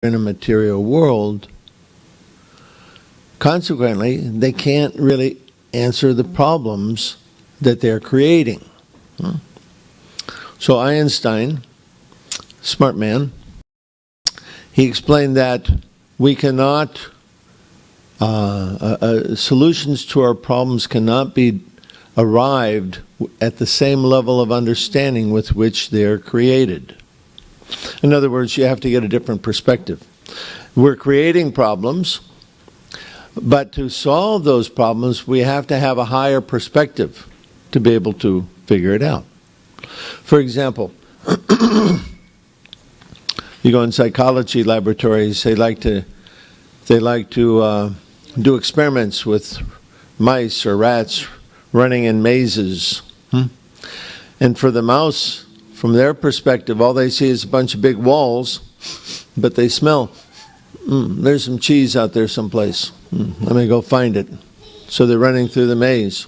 in a material world. Consequently, they can't really answer the problems that they're creating. So Einstein, smart man, he explained that we cannot, solutions to our problems cannot be arrived at the same level of understanding with which they're created. In other words, you have to get a different perspective. We're creating problems, but to solve those problems, we have to have a higher perspective to be able to figure it out. For example, you go in psychology laboratories, they like to do experiments with mice or rats running in mazes. And for the mouse, from their perspective, all they see is a bunch of big walls, but they smell, there's some cheese out there someplace. Let me go find it. So they're running through the maze.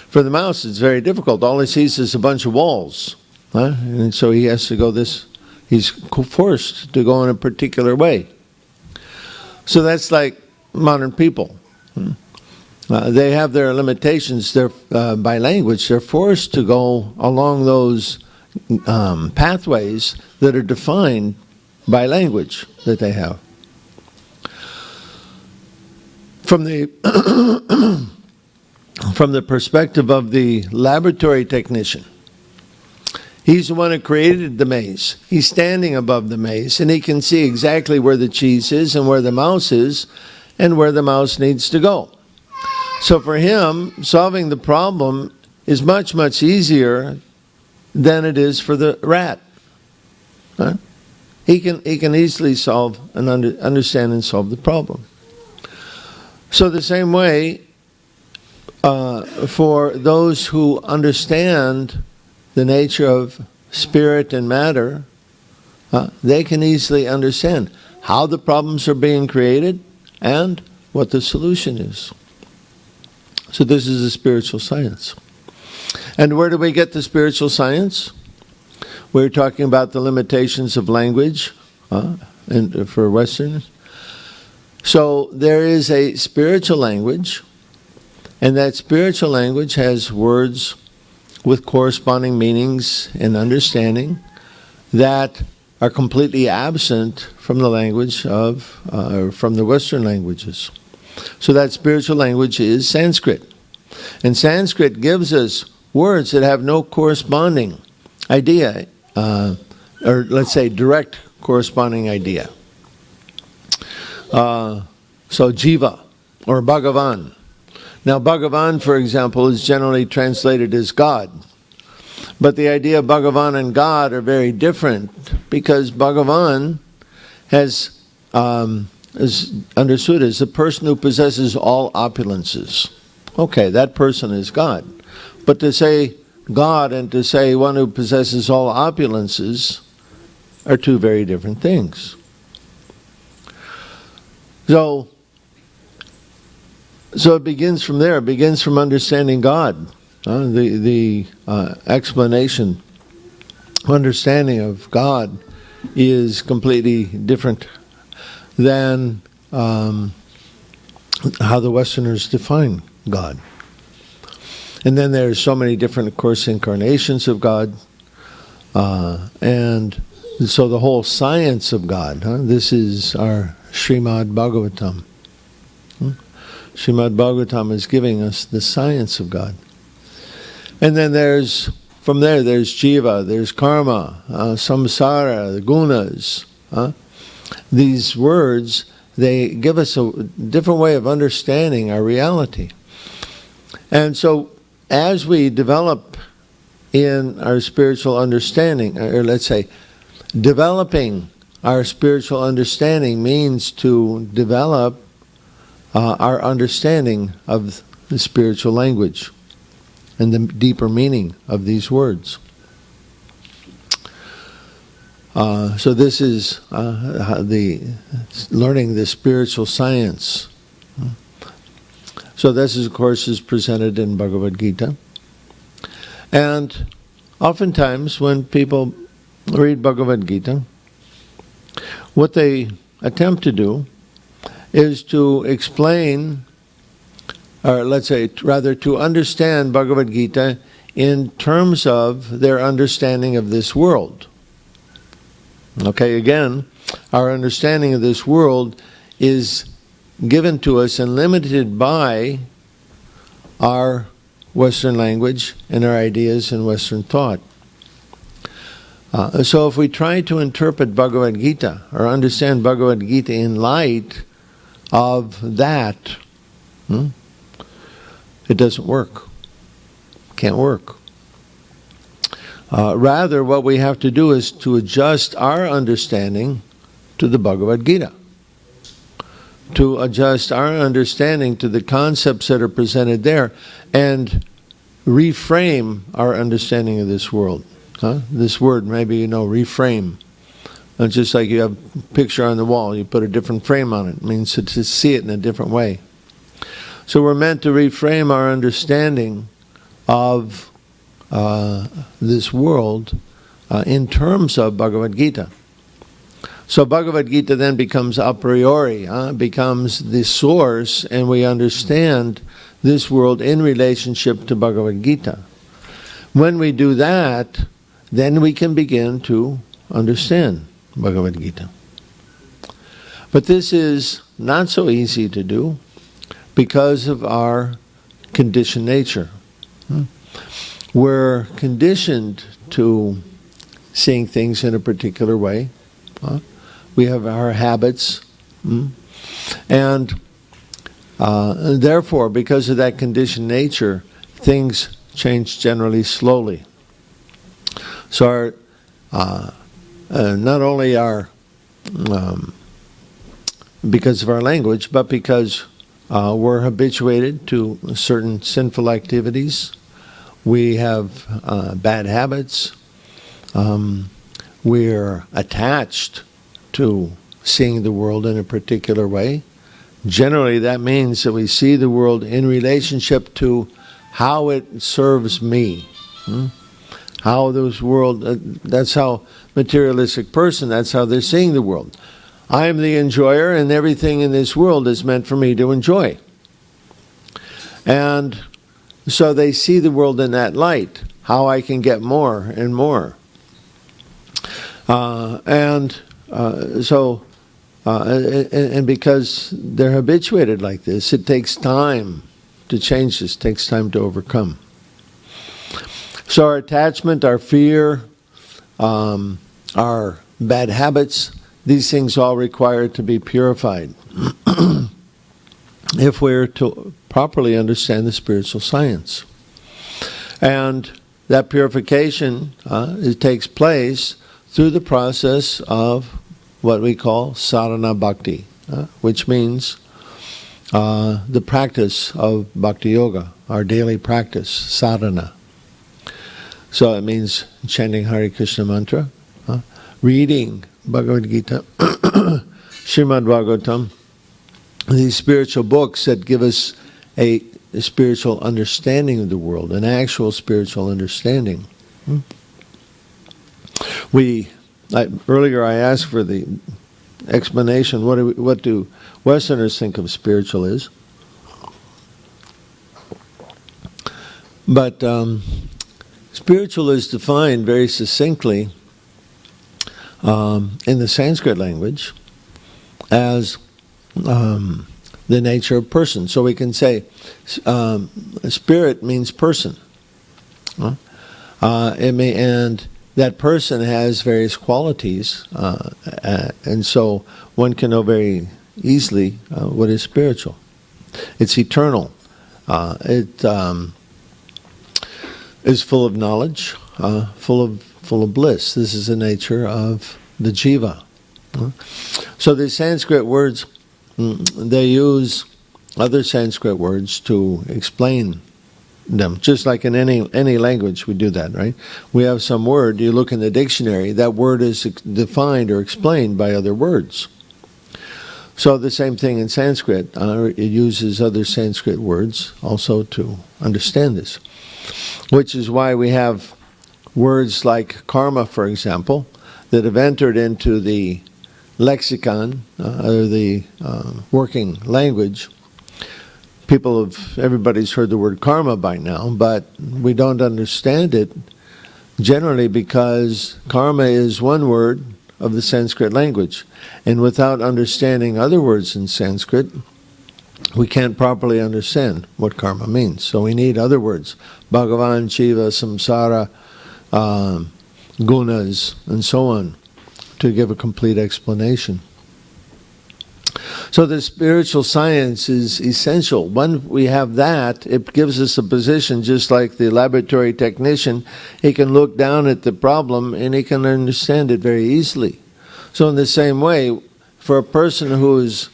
For the mouse, it's very difficult. All he sees is a bunch of walls. And so he has to go he's forced to go in a particular way. So that's like modern people. They have their limitations. By language, they're forced to go along those pathways that are defined by language that they have. From the perspective of the laboratory technician, he's the one who created the maze. He's standing above the maze, and he can see exactly where the cheese is and where the mouse is and where the mouse needs to go. So for him, solving the problem is much, much easier than it is for the rat. He can easily solve and understand and solve the problem. So the same way, for those who understand the nature of spirit and matter, they can easily understand how the problems are being created and what the solution is. So this is a spiritual science. And where do we get the spiritual science? We're talking about the limitations of language and for Westerners. So there is a spiritual language, and that spiritual language has words with corresponding meanings and understanding that are completely absent from the language of, from the Western languages. So that spiritual language is Sanskrit. And Sanskrit gives us words that have no corresponding idea, or let's say direct corresponding idea. So Jiva, or Bhagavan. Now Bhagavan, for example, is generally translated as God. But the idea of Bhagavan and God are very different, because Bhagavan is understood as the person who possesses all opulences. Okay, that person is God. But to say God and to say one who possesses all opulences are two very different things. So it begins from there. It begins from understanding God. The explanation, understanding of God is completely different than how the Westerners define God. And then there's so many different, of course, incarnations of God. And so the whole science of God, this is our Srimad Bhagavatam. Srimad Bhagavatam is giving us the science of God. And then from there there's Jiva, there's Karma, Samsara, the Gunas. These words, they give us a different way of understanding our reality. And so as we develop in our spiritual understanding, or let's say, developing our spiritual understanding means to develop our understanding of the spiritual language and the deeper meaning of these words. So this is learning the spiritual science. So this, of course, is presented in Bhagavad Gita. And oftentimes when people read Bhagavad Gita, What they attempt to do is to explain, or let's say, rather to understand Bhagavad Gita in terms of their understanding of this world. Okay, again, our understanding of this world is given to us and limited by our Western language and our ideas and Western thought. So if we try to interpret Bhagavad Gita or understand Bhagavad Gita in light of that, it doesn't work. Can't work. Rather, what we have to do is to adjust our understanding to the Bhagavad Gita. To adjust our understanding to the concepts that are presented there and reframe our understanding of this world. This word, maybe you know, reframe. It's just like you have a picture on the wall, you put a different frame on it. It means to see it in a different way. So we're meant to reframe our understanding of this world in terms of Bhagavad Gita. So Bhagavad Gita then becomes a priori, becomes the source, and we understand this world in relationship to Bhagavad Gita. When we do that, then we can begin to understand Bhagavad Gita. But this is not so easy to do because of our conditioned nature. We're conditioned to seeing things in a particular way. We have our habits. And therefore, because of that conditioned nature, things change generally slowly. So not only because of our language, but because we're habituated to certain sinful activities. We have bad habits. We're attached to seeing the world in a particular way. Generally, that means that we see the world in relationship to how it serves me. How this world, that's how materialistic person, that's how they're seeing the world. I am the enjoyer and everything in this world is meant for me to enjoy. And so they see the world in that light, how I can get more and more. And because they're habituated like this, it takes time to change this, it takes time to overcome. So our attachment, our fear, our bad habits, these things all require to be purified if we're to properly understand the spiritual science. And that purification it takes place through the process of what we call sadhana bhakti, which means the practice of bhakti yoga, our daily practice, sadhana. So it means chanting Hare Krishna mantra, reading Bhagavad Gita, Srimad Bhagavatam, these spiritual books that give us a spiritual understanding of the world, an actual spiritual understanding. Earlier I asked for the explanation, what do Westerners think of spiritual is? But spiritual is defined very succinctly in the Sanskrit language as the nature of person. So we can say spirit means person. And that person has various qualities, and so one can know very easily what is spiritual. It's eternal. It is full of knowledge, full of bliss. This is the nature of the jiva. So the Sanskrit words, they use other Sanskrit words to explain them. Just like in any language we do that, right? We have some word, you look in the dictionary, that word is defined or explained by other words. So the same thing in Sanskrit, it uses other Sanskrit words also to understand this. Which is why we have words like karma, for example, that have entered into the lexicon, or the working language. Everybody's heard the word karma by now, but we don't understand it generally because karma is one word of the Sanskrit language. And without understanding other words in Sanskrit, we can't properly understand what karma means. So we need other words. Bhagavan, Shiva, Samsara, gunas, and so on, to give a complete explanation. So the spiritual science is essential. When we have that, it gives us a position just like the laboratory technician. He can look down at the problem and he can understand it very easily. So in the same way, for a person who is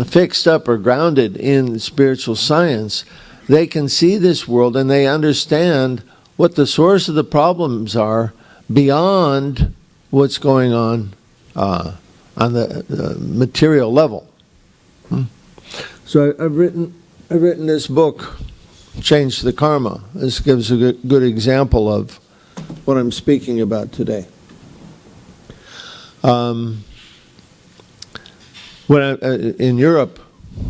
fixed up or grounded in spiritual science, they can see this world and they understand what the source of the problems are beyond what's going on the material level. So I've written this book, Change the Karma. This gives a good example of what I'm speaking about today. In Europe,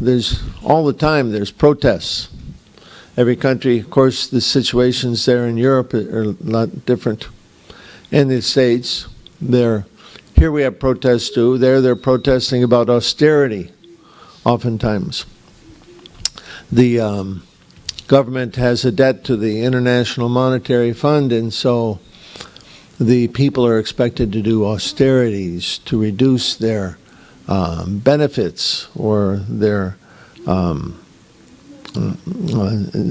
there's all the time there's protests. Every country, of course, the situations there in Europe are a lot different. In the States, here we have protests too. They're protesting about austerity. Oftentimes, the government has a debt to the International Monetary Fund, and so the people are expected to do austerities to reduce their benefits or their,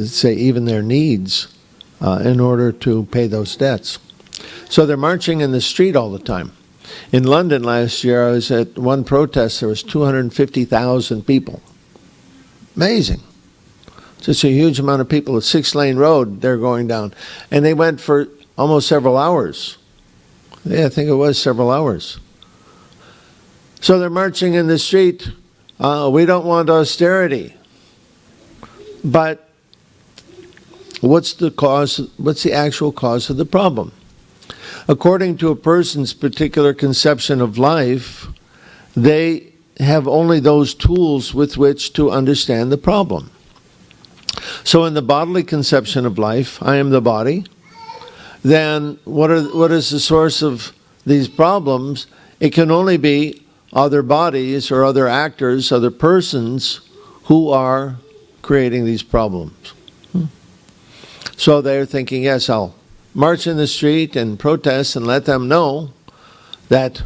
say, even their needs in order to pay those debts. So they're marching in the street all the time. In London last year, I was at one protest, there was 250,000 people. Amazing. Just a huge amount of people. A 6-lane road they're going down. And they went for almost several hours. Yeah, I think it was several hours. So they're marching in the street. We don't want austerity. But what's the actual cause of the problem? According to a person's particular conception of life, they have only those tools with which to understand the problem. So in the bodily conception of life, I am the body, then what is the source of these problems? It can only be other bodies or other actors, other persons who are creating these problems. So they're thinking, yes, I'll march in the street and protest and let them know that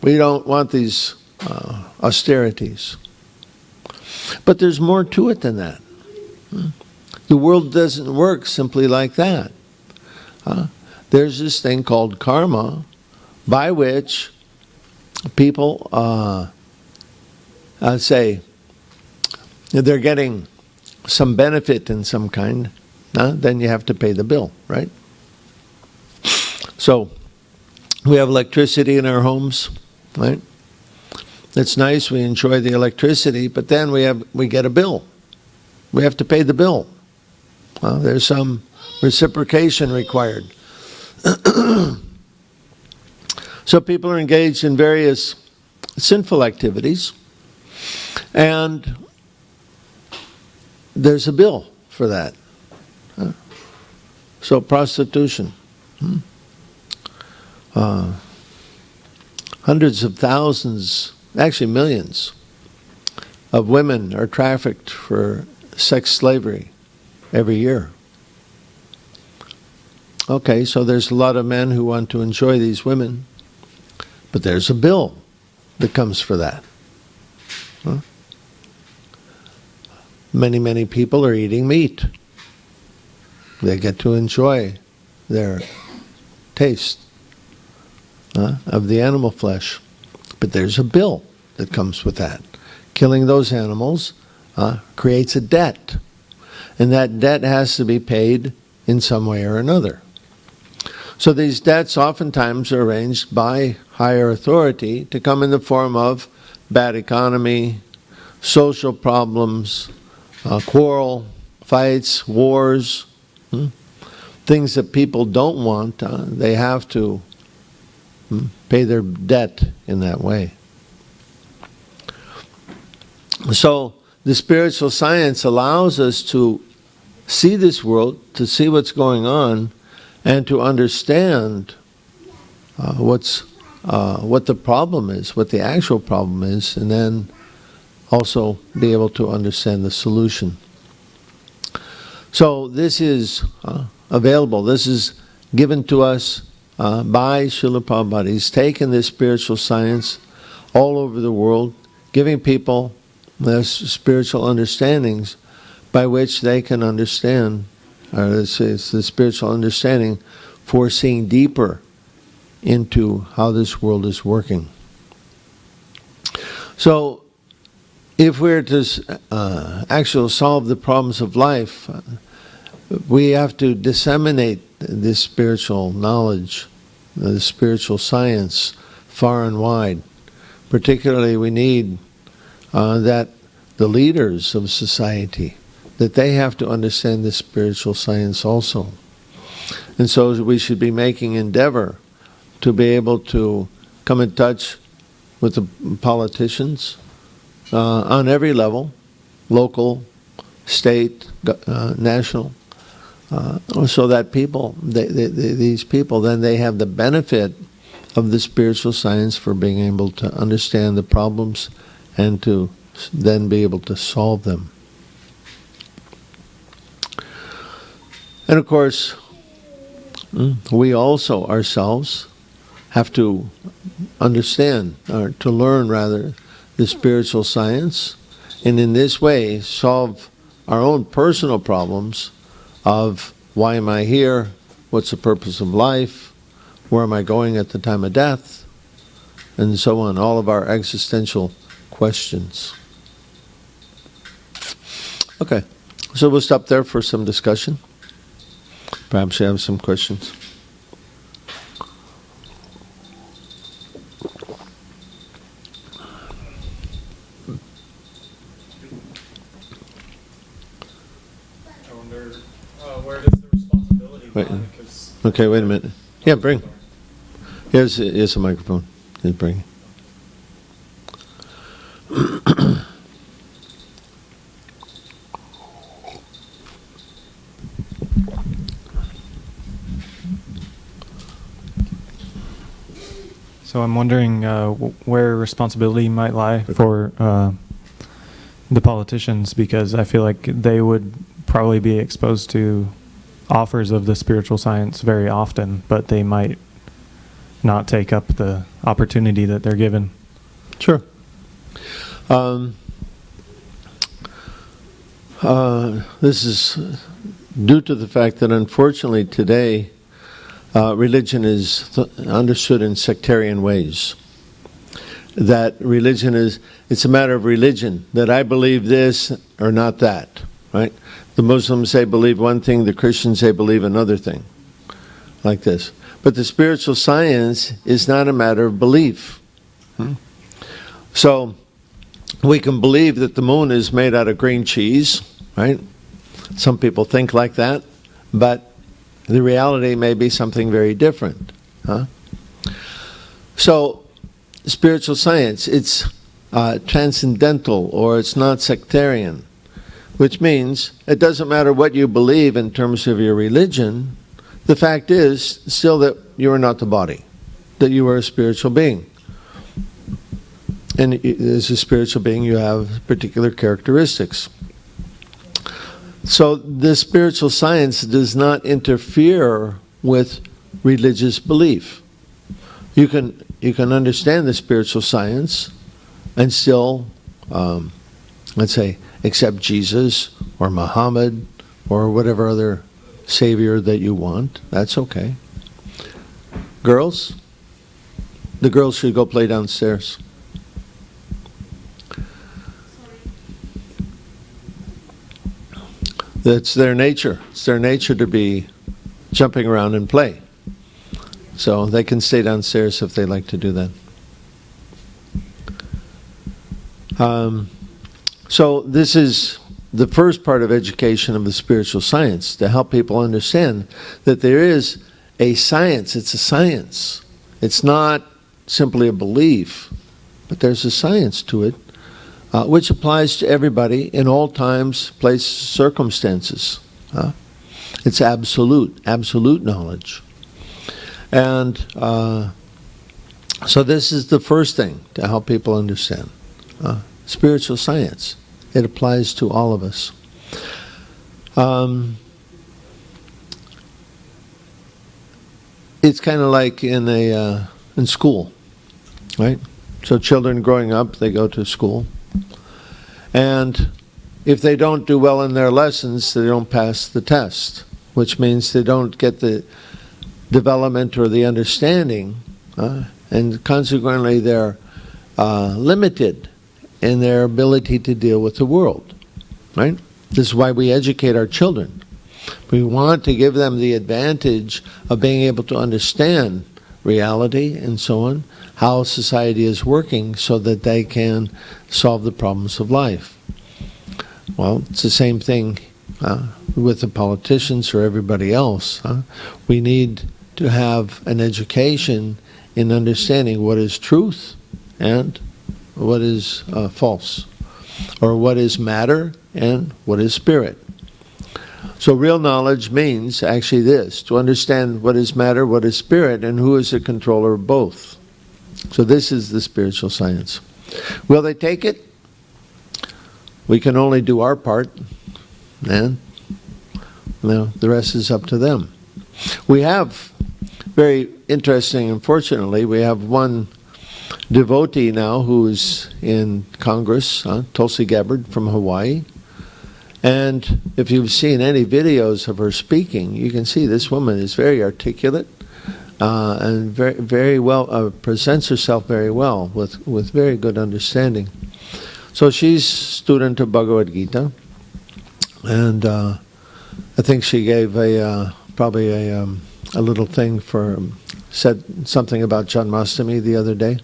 we don't want these austerities. But there's more to it than that. The world doesn't work simply like that. There's this thing called karma by which people say they're getting some benefit in some kind, then you have to pay the bill, right? So we have electricity in our homes, right? It's nice, we enjoy the electricity, but then we get a bill. We have to pay the bill. There's some reciprocation required. So people are engaged in various sinful activities, and there's a bill for that. So prostitution. Hundreds of thousands, actually millions, of women are trafficked for sex slavery every year. Okay, so there's a lot of men who want to enjoy these women, but there's a bill that comes for that. Many people are eating meat. They get to enjoy their taste of the animal flesh. But there's a bill that comes with that. Killing those animals creates a debt. And that debt has to be paid in some way or another. So these debts oftentimes are arranged by higher authority to come in the form of bad economy, social problems, quarrel, fights, wars, things that people don't want. They have to pay their debt in that way. So the spiritual science allows us to see this world, to see what's going on, and to understand what the problem is, what the actual problem is, and then also be able to understand the solution. So this is available. This is given to us by Srila Prabhupada. He's taken this spiritual science all over the world, giving people the spiritual understandings by which they can understand, or it's the spiritual understanding for seeing deeper into how this world is working. So, if we're to actually solve the problems of life, we have to disseminate this spiritual knowledge, the spiritual science, far and wide. Particularly, we need that the leaders of society, that they have to understand this spiritual science also. And so we should be making endeavor to be able to come in touch with the politicians on every level, local, state, national, so that people, these people, then they have the benefit of the spiritual science for being able to understand the problems and to then be able to solve them. And of course, we also ourselves have to understand, or to learn rather, the spiritual science, and in this way solve our own personal problems of why am I here, what's the purpose of life, where am I going at the time of death, and so on, all of our existential questions. Okay, so we'll stop there for some discussion. Perhaps you have some questions. I wonder where does the responsibility lie? Okay, wait a minute. Yeah, bring. Here's a microphone. Here's bring. So I'm wondering where responsibility might lie for the politicians, because I feel like they would probably be exposed to offers of the spiritual science very often, but they might not take up the opportunity that they're given. Sure. This is due to the fact that unfortunately today religion is understood in sectarian ways. That religion is, it's a matter of religion, that I believe this or not that, right? The Muslims say believe one thing, the Christians say believe another thing, like this. But the spiritual science is not a matter of belief. So we can believe that the moon is made out of green cheese, right? Some people think like that, but the reality may be something very different. So, spiritual science, it's transcendental, or it's not sectarian, which means it doesn't matter what you believe in terms of your religion. The fact is still that you are not the body, that you are a spiritual being. And as a spiritual being, you have particular characteristics. So the spiritual science does not interfere with religious belief. You can understand the spiritual science and still, let's say, accept Jesus or Muhammad or whatever other savior that you want. That's okay. Girls, the girls should go play downstairs. That's their nature. It's their nature to be jumping around and play. So they can stay downstairs if they like to do that. So this is the first part of education of the spiritual science, to help people understand that there is a science. It's a science. It's not simply a belief, but there's a science to it. which applies to everybody in all times, places, circumstances. It's absolute knowledge. And so this is the first thing to help people understand. Spiritual science. It applies to all of us. It's kind of like in school, right? So children growing up, they go to school. And if they don't do well in their lessons, they don't pass the test, which means they don't get the development or the understanding, and consequently they're limited in their ability to deal with the world, right? This is why we educate our children. We want to give them the advantage of being able to understand reality and so on, how society is working so that they can solve the problems of life. Well, it's the same thing with the politicians or everybody else. We need to have an education in understanding what is truth and what is false, or what is matter and what is spirit. So real knowledge means actually this, to understand what is matter, what is spirit, and who is the controller of both. So this is the spiritual science. Will they take it? We can only do our part, and the rest is up to them. We have, very interesting, unfortunately, we have one devotee now who's in Congress, Tulsi Gabbard from Hawaii. And if you've seen any videos of her speaking, you can see this woman is very articulate and very well, presents herself very well with very good understanding. So she's student of Bhagavad Gita, and I think she gave probably a little thing said something about Janmashtami the other day.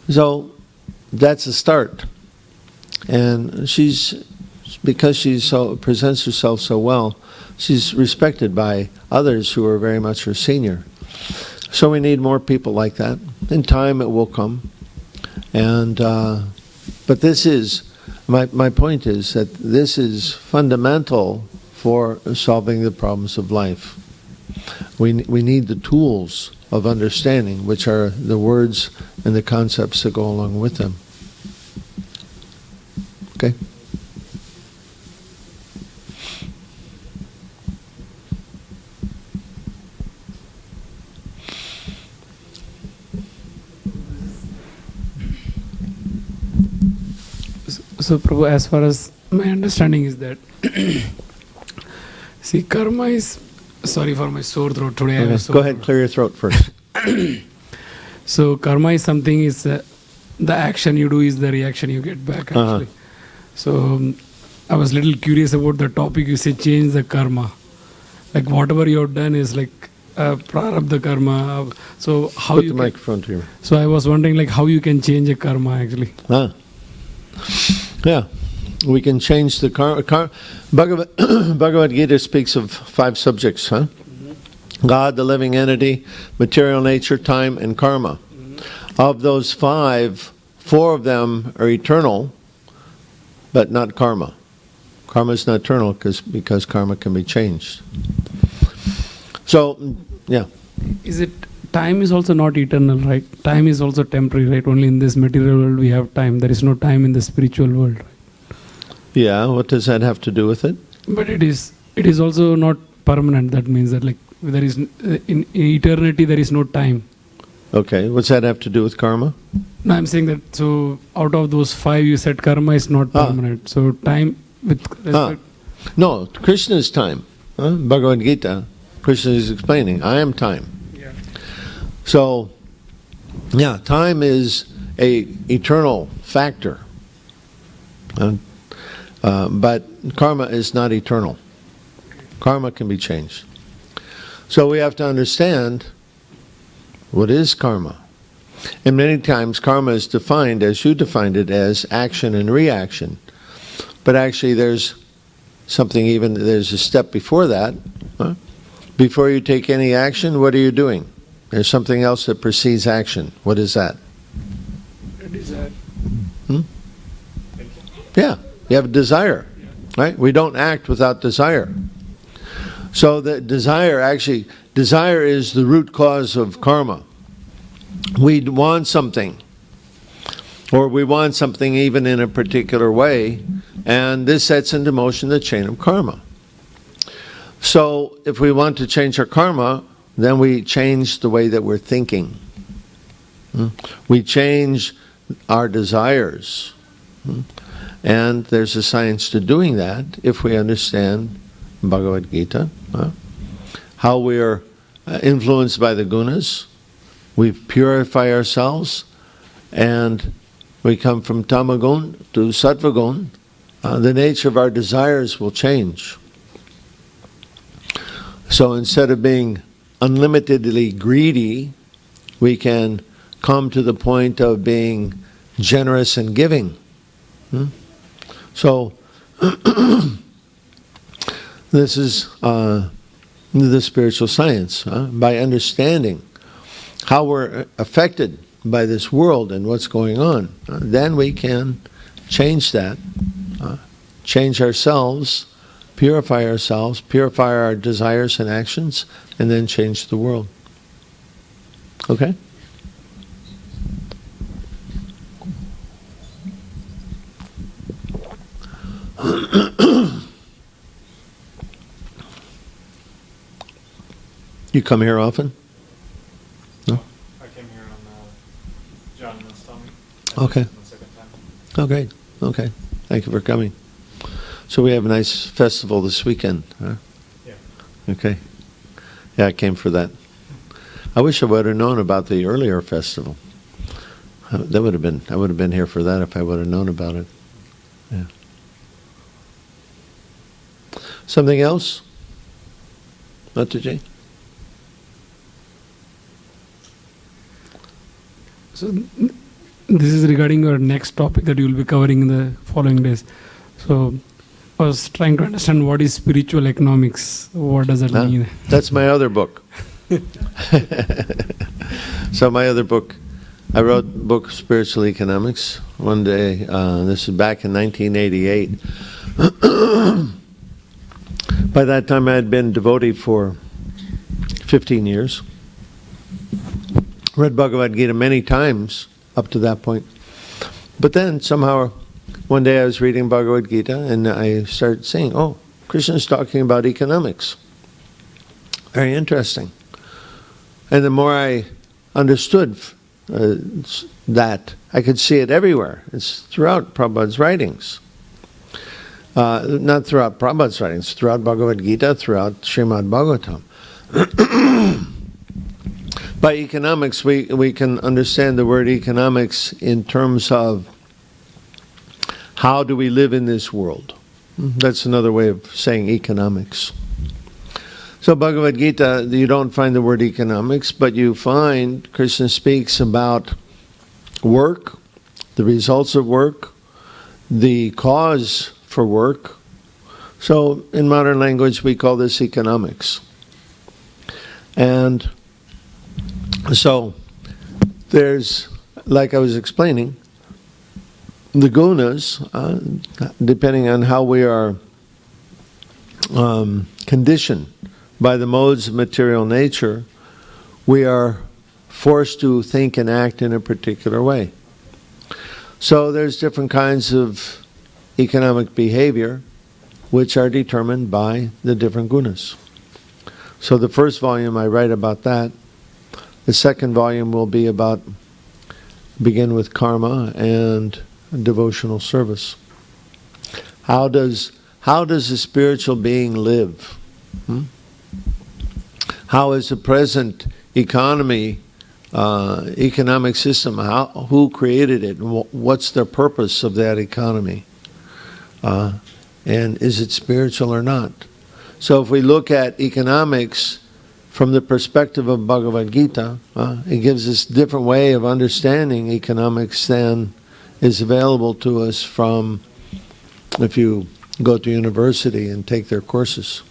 So that's a start. And because she presents herself so well, she's respected by others who are very much her senior. So we need more people like that. In time it will come. And but this is, my point is that this is fundamental for solving the problems of life. We need the tools of understanding, which are the words and the concepts that go along with them. Okay? So Prabhu, as far as my understanding is that, see, karma is, sorry for my sore throat today. Okay. Go ahead, clear your throat first. So karma is something, is the action you do is the reaction you get back, actually. So I was a little curious about the topic. You say change the karma. Like whatever you have done is like prarabdha karma. So how Put you the microphone to you. So I was wondering like how you can change a karma actually. Yeah, we can change the karma. Bhagavad Gita speaks of 5 subjects, God, the living entity, material nature, time, and karma. Of those 5, 4 of them are eternal, but not karma. Karma is not eternal because karma can be changed. So, yeah. Is it, time is also not eternal, right? Time is also temporary, right? Only in this material world we have time. There is no time in the spiritual world, right? Yeah, what does that have to do with it? But it is also not permanent. That means that like there is, in eternity there is no time. Okay, what's that have to do with karma? No, I'm saying that, so out of those 5 you said karma is not permanent. So time with respect. No, Krishna is time. Bhagavad Gita, Krishna is explaining, I am time. Yeah. So, yeah, time is a eternal factor. But karma is not eternal. Karma can be changed. So we have to understand what is karma. And many times karma is defined, as you defined it, as action and reaction. But actually there's something there's a step before that. Before you take any action, what are you doing? There's something else that precedes action. What is that? A desire. Yeah, you have a desire, right? We don't act without desire. So the desire is the root cause of karma. We want something, or we want something even in a particular way, and this sets into motion the chain of karma. So if we want to change our karma, then we change the way that we're thinking. We change our desires. And there's a science to doing that if we understand Bhagavad Gita, how we are influenced by the gunas. We purify ourselves, and we come from tamagun to sattvagun. The nature of our desires will change. So instead of being unlimitedly greedy, we can come to the point of being generous and giving. So this is the spiritual science. By understanding how we're affected by this world and what's going on, then we can change that, change ourselves, purify our desires and actions, and then change the world. Okay? You come here often? No? I came here on John and Tommy. Okay. The second time. Oh, great. Okay. Thank you for coming. So we have a nice festival this weekend, huh? Yeah. Okay. Yeah, I came for that. I wish I would have known about the earlier festival. I would have been here for that if I would have known about it. Yeah. Something else? Dr. J? So this is regarding your next topic that you will be covering in the following days. So I was trying to understand what is spiritual economics. What does that mean? That's my other book. So my other book, I wrote a book, Spiritual Economics, one day. This is back in 1988. By that time I had been devotee for 15 years. Read Bhagavad Gita many times up to that point. But then somehow one day I was reading Bhagavad Gita and I started saying, oh, Krishna's talking about economics. Very interesting. And the more I understood that, I could see it everywhere. It's throughout Prabhupada's writings. Not throughout Prabhupada's writings, throughout Bhagavad Gita, throughout Srimad Bhagavatam. By economics, we can understand the word economics in terms of how do we live in this world. That's another way of saying economics. So Bhagavad Gita, you don't find the word economics, but you find Krishna speaks about work, the results of work, the cause for work. So in modern language, we call this economics. And so there's, like I was explaining, the gunas, depending on how we are conditioned by the modes of material nature, we are forced to think and act in a particular way. So there's different kinds of economic behavior which are determined by the different gunas. So the first volume I write about that. The second volume will be begin with karma and devotional service. How does a spiritual being live? How is the present economic system? Who created it? And what's the purpose of that economy? And is it spiritual or not? So if we look at economics from the perspective of Bhagavad Gita, it gives us a different way of understanding economics than is available to us from if you go to university and take their courses.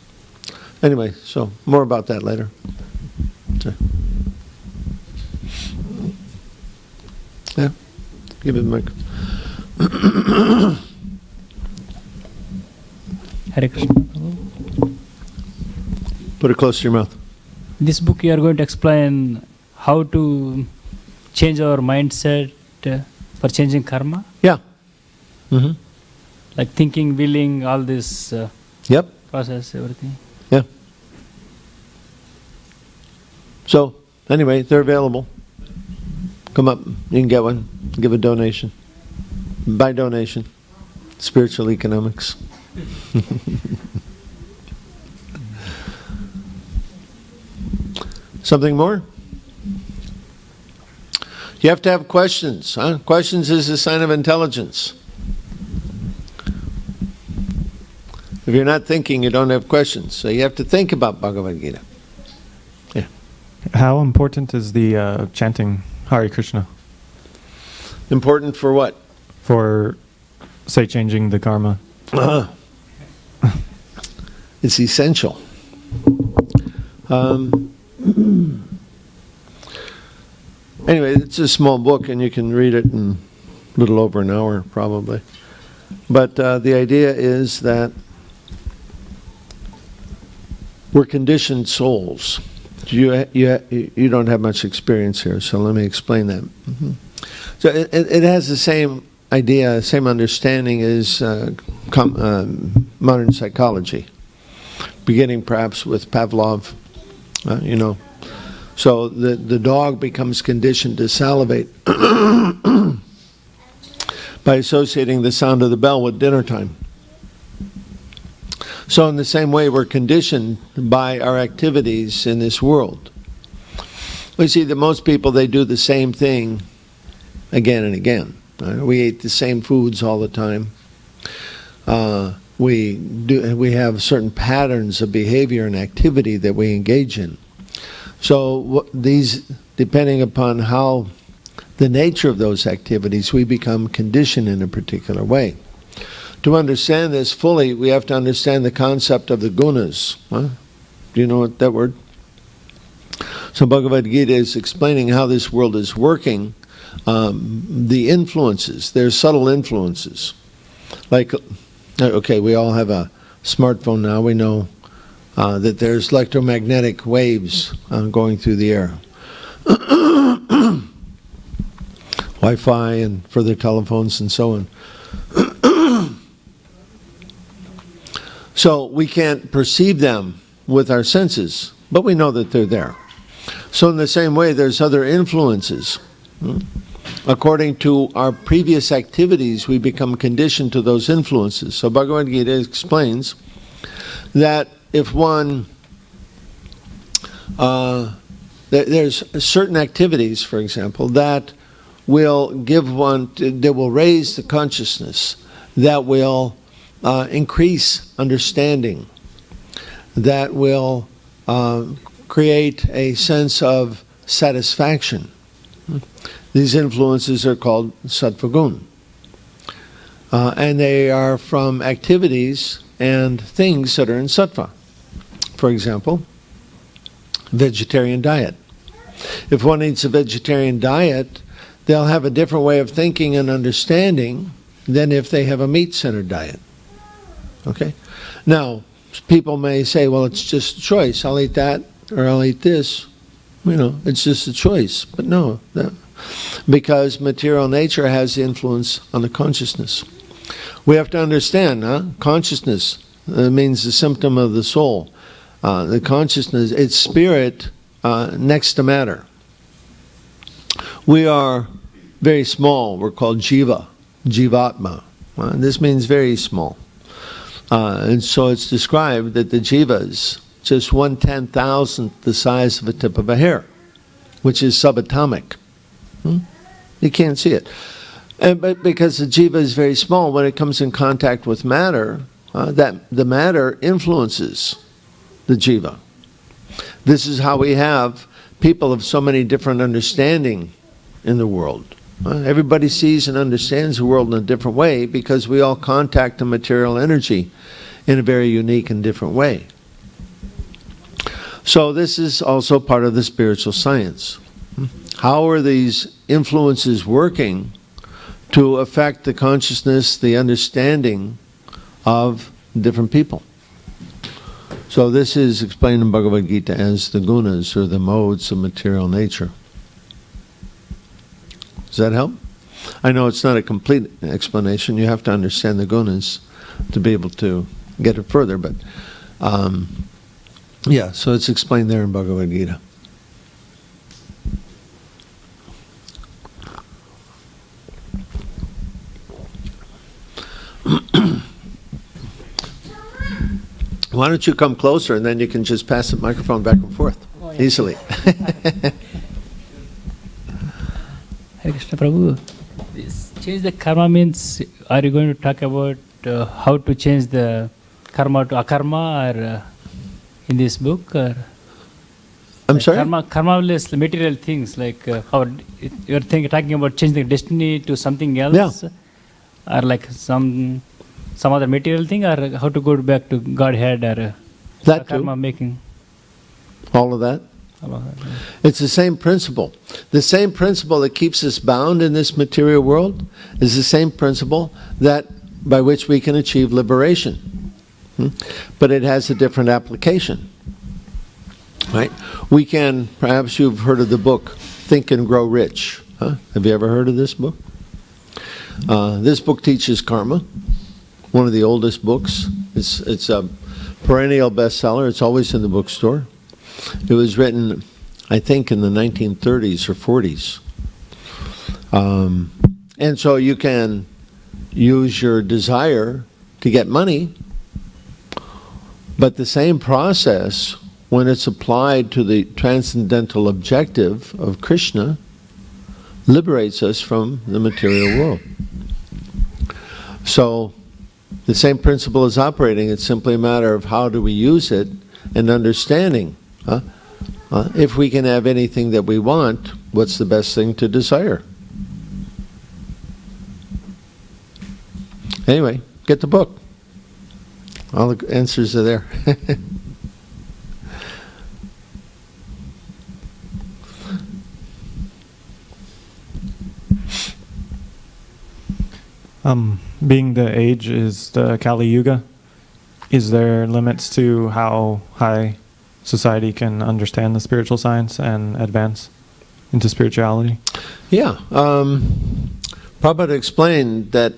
Anyway, so more about that later. Yeah. Give it a mic. Hare Krishna. Prabhu. Put it close to your mouth. This book you are going to explain how to change our mindset for changing karma, Yeah. Mm-hmm. like thinking, willing, all this Yep. process, everything. Yeah. So, anyway, they're available. Come up. You can get one. Give a donation. By donation. Spiritual economics. Something more? You have to have questions. Huh? Questions is a sign of intelligence. If you're not thinking, you don't have questions. So you have to think about Bhagavad Gita. Yeah. How important is the chanting Hare Krishna Important for what? for, say, changing the karma? It's essential. Anyway, it's a small book and you can read it in a little over an hour probably. But the idea is that we're conditioned souls. You don't have much experience here, so let me explain that. Mm-hmm. So it has the same idea, same understanding as modern psychology, beginning perhaps with Pavlov, So the dog becomes conditioned to salivate by associating the sound of the bell with dinner time. So in the same way, we're conditioned by our activities in this world. We see that most people, they do the same thing again and again. We eat the same foods all the time. We have certain patterns of behavior and activity that we engage in. So these, depending upon how the nature of those activities, we become conditioned in a particular way. To understand this fully, we have to understand the concept of the gunas. Huh? Do you know what that word? So Bhagavad Gita is explaining how this world is working, the influences, there's subtle influences. Like, okay, we all have a smartphone now, we know that there's electromagnetic waves going through the air. Wi-Fi and further telephones and so on. So we can't perceive them with our senses, but we know that they're there. So in the same way, there's other influences. According to our previous activities, we become conditioned to those influences. So Bhagavad Gita explains that if one, there's certain activities, for example, that will give one, that will raise the consciousness, that will increase understanding, that will create a sense of satisfaction. These influences are called sattva gun. And they are from activities and things that are in sattva. For example, vegetarian diet. If one eats a vegetarian diet, they'll have a different way of thinking and understanding than if they have a meat-centered diet. Okay? Now, people may say, well, it's just a choice. I'll eat that or I'll eat this. It's just a choice. But no, because material nature has influence on the consciousness. We have to understand, consciousness means the symptom of the soul. The consciousness, it's spirit next to matter. We are very small. We're called jiva, jivatma. This means very small. And so it's described that the jiva is just 1/10,000th the size of a tip of a hair, which is subatomic. You can't see it. But because the jiva is very small, when it comes in contact with matter, that the matter influences the jiva. This is how we have people of so many different understanding in the world. Everybody sees and understands the world in a different way because we all contact the material energy in a very unique and different way. So this is also part of the spiritual science. How are these influences working to affect the consciousness, the understanding of different people. So this is explained in Bhagavad Gita as the gunas, or the modes of material nature. Does that help? I know it's not a complete explanation. You have to understand the gunas to be able to get it further, but yeah, so it's explained there in Bhagavad Gita. Why don't you come closer, and then you can just pass the microphone back and forth easily. Hare Krishna Prabhu. Change the karma means, are you going to talk about how to change the karma to akarma, or in this book? Or I'm like sorry? Karma-less material things, like how you're talking about changing the destiny to something else? Yeah. Or like some other material thing, or how to go back to Godhead, or That karma too. making? All of that. It's the same principle. The same principle that keeps us bound in this material world is the same principle that by which we can achieve liberation. But it has a different application. Right? We can, perhaps you've heard of the book Think and Grow Rich. Have you ever heard of this book? This book teaches karma. One of the oldest books. It's a perennial bestseller. It's always in the bookstore. It was written, I think, in the 1930s or 40s. And so you can use your desire to get money, but the same process, when it's applied to the transcendental objective of Krishna, liberates us from the material world. So the same principle is operating. It's simply a matter of how do we use it and understanding. If we can have anything that we want, what's the best thing to desire? Anyway, get the book. All the answers are there. Being the age is the Kali Yuga, is there limits to how high society can understand the spiritual science and advance into spirituality? Yeah. Prabhupada explained that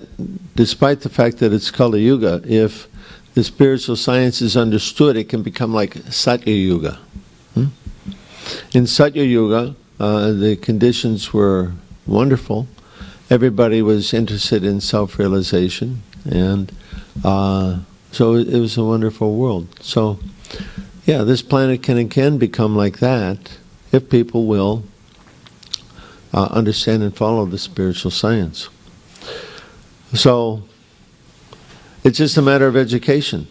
despite the fact that it's Kali Yuga, if the spiritual science is understood, it can become like Satya Yuga. In Satya Yuga, the conditions were wonderful. Everybody was interested in self-realization, and so it was a wonderful world. So, yeah, this planet can become like that if people will understand and follow the spiritual science. So, it's just a matter of education,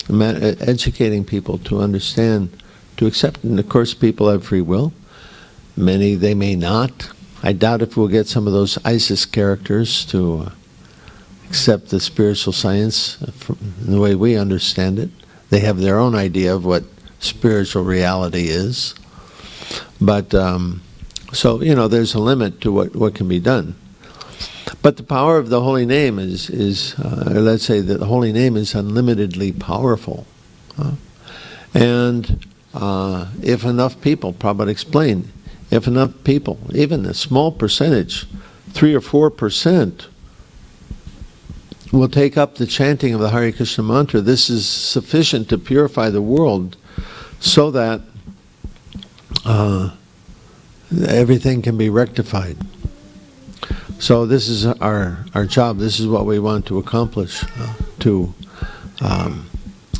educating people to understand, to accept. And of course, people have free will. Many, they may not. I doubt if we'll get some of those ISIS characters to accept the spiritual science in the way we understand it. They have their own idea of what spiritual reality is. But, so, there's a limit to what can be done. But the power of the holy name is let's say that the holy name is unlimitedly powerful. And if enough people, Prabhupada explained, if enough people, even a small percentage, 3 or 4%, will take up the chanting of the Hare Krishna mantra, this is sufficient to purify the world so that everything can be rectified. So this is our job. This is what we want to accomplish, to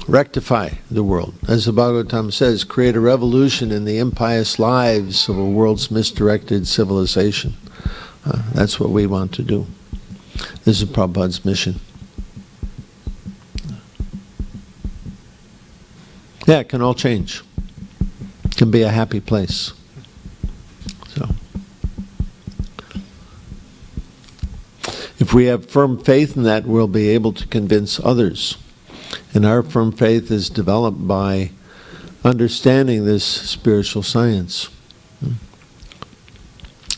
rectify the world. As the Bhagavatam says, create a revolution in the impious lives of a world's misdirected civilization. That's what we want to do. This is Prabhupada's mission. Yeah, it can all change. It can be a happy place. So, if we have firm faith in that, we'll be able to convince others. And our firm faith is developed by understanding this spiritual science.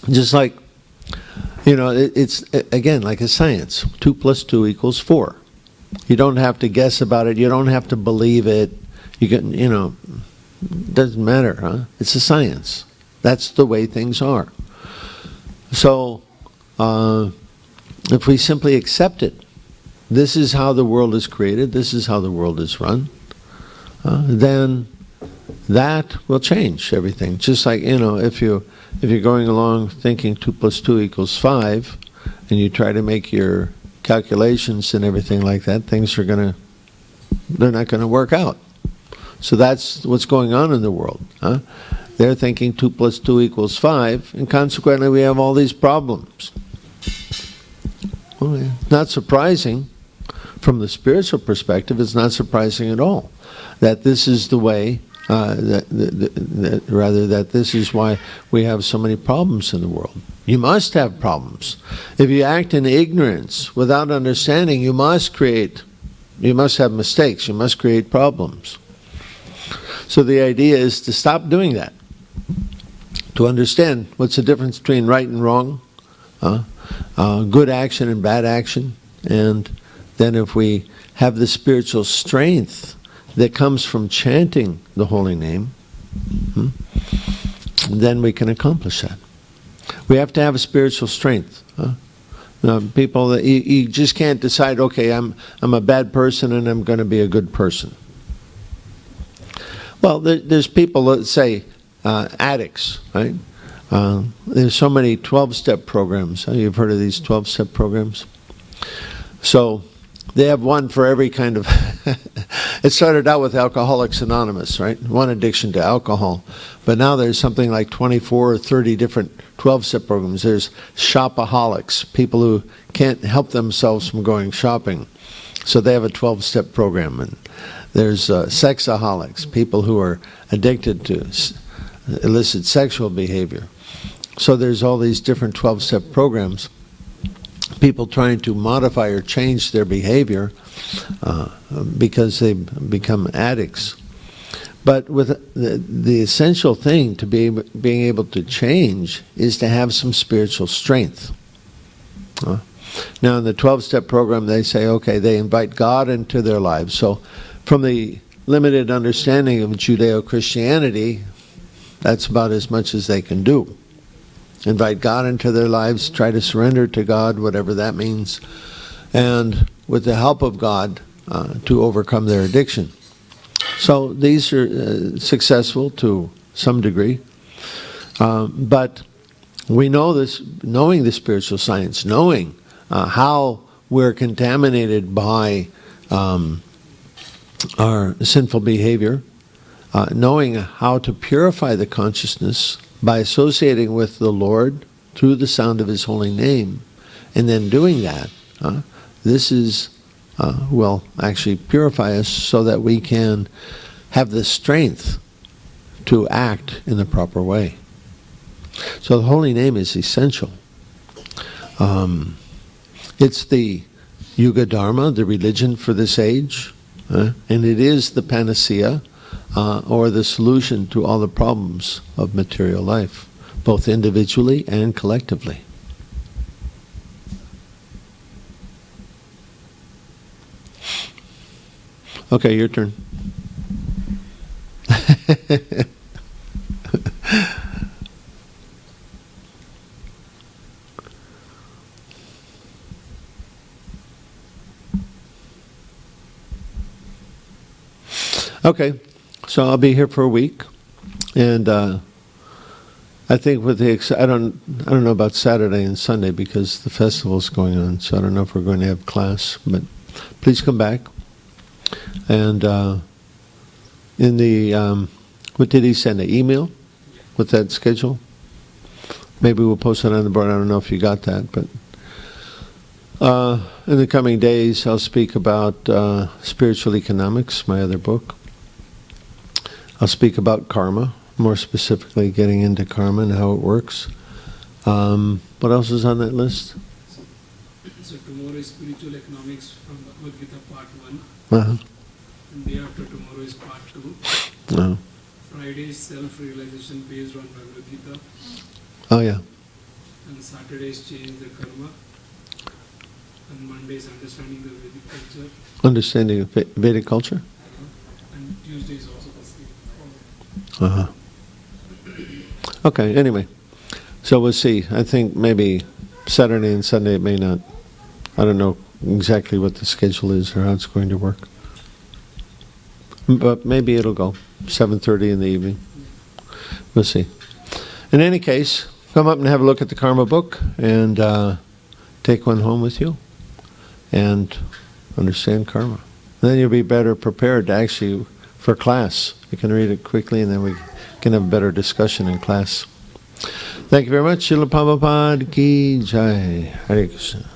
Just like You know, it's, again, like a science. 2 + 2 = 4. You don't have to guess about it. You don't have to believe it. You can, you know, doesn't matter, huh? It's a science. That's the way things are. So, if we simply accept it, this is how the world is created, this is how the world is run, then that will change everything. Just like, you know, if you're going along thinking 2 + 2 = 5, and you try to make your calculations and everything like that, they're not gonna work out. So that's what's going on in the world. Huh? They're thinking 2 + 2 = 5, and consequently we have all these problems. Well, not surprising. From the spiritual perspective, it's not surprising at all that this is the way, that this is why we have so many problems in the world. You must have problems. If you act in ignorance, without understanding, you must have mistakes, you must create problems. So the idea is to stop doing that, to understand what's the difference between right and wrong, good action and bad action, and then if we have the spiritual strength that comes from chanting the holy name, then we can accomplish that. We have to have a spiritual strength. People, that you just can't decide, okay, I'm a bad person and I'm going to be a good person. Well, there's people that say addicts, right? There's so many 12-step programs. You've heard of these 12-step programs? So they have one for every kind of... It started out with Alcoholics Anonymous, right? One addiction to alcohol. But now there's something like 24 or 30 different 12-step programs. There's shopaholics, people who can't help themselves from going shopping. So they have a 12-step program. And there's sexaholics, people who are addicted to illicit sexual behavior. So there's all these different 12-step programs. People trying to modify or change their behavior because they become addicts. But with the essential thing to being able to change is to have some spiritual strength. Now in the 12-step program they say, okay, they invite God into their lives. So from the limited understanding of Judeo-Christianity, that's about as much as they can do. Invite God into their lives, try to surrender to God, whatever that means, and with the help of God to overcome their addiction. So these are successful to some degree, but we know this, knowing the spiritual science, knowing how we're contaminated by our sinful behavior, knowing how to purify the consciousness by associating with the Lord through the sound of His holy name, and then doing that, this is, will actually purify us so that we can have the strength to act in the proper way. So the holy name is essential. It's the Yuga Dharma, the religion for this age, and it is the panacea, or the solution to all the problems of material life, both individually and collectively. Okay, your turn. Okay. So I'll be here for a week, and I think with the I don't know about Saturday and Sunday because the festival's going on, so I don't know if we're going to have class. But please come back. And in the what did he send? An email with that schedule? Maybe we'll post it on the board. I don't know if you got that, but in the coming days I'll speak about spiritual economics, my other book. I'll speak about karma, more specifically getting into karma and how it works. What else is on that list? So tomorrow is spiritual economics from Bhagavad Gita part 1. And day after tomorrow is part 2. Friday is self-realization based on Bhagavad Gita. Oh yeah. And Saturdays change the karma. And Mondays understanding the Vedic culture. Understanding of Vedic culture? And Tuesdays also the same. Uh-huh. Okay, anyway. So we'll see. I think maybe Saturday and Sunday it may not. I don't know exactly what the schedule is or how it's going to work. But maybe it'll go 7:30 in the evening. We'll see. In any case, come up and have a look at the Karma book and take one home with you and understand karma. And then you'll be better prepared to actually for class. You can read it quickly and then we can have a better discussion in class. Thank you very much. Srila Prabhupada Ki Jai. Hare Krishna.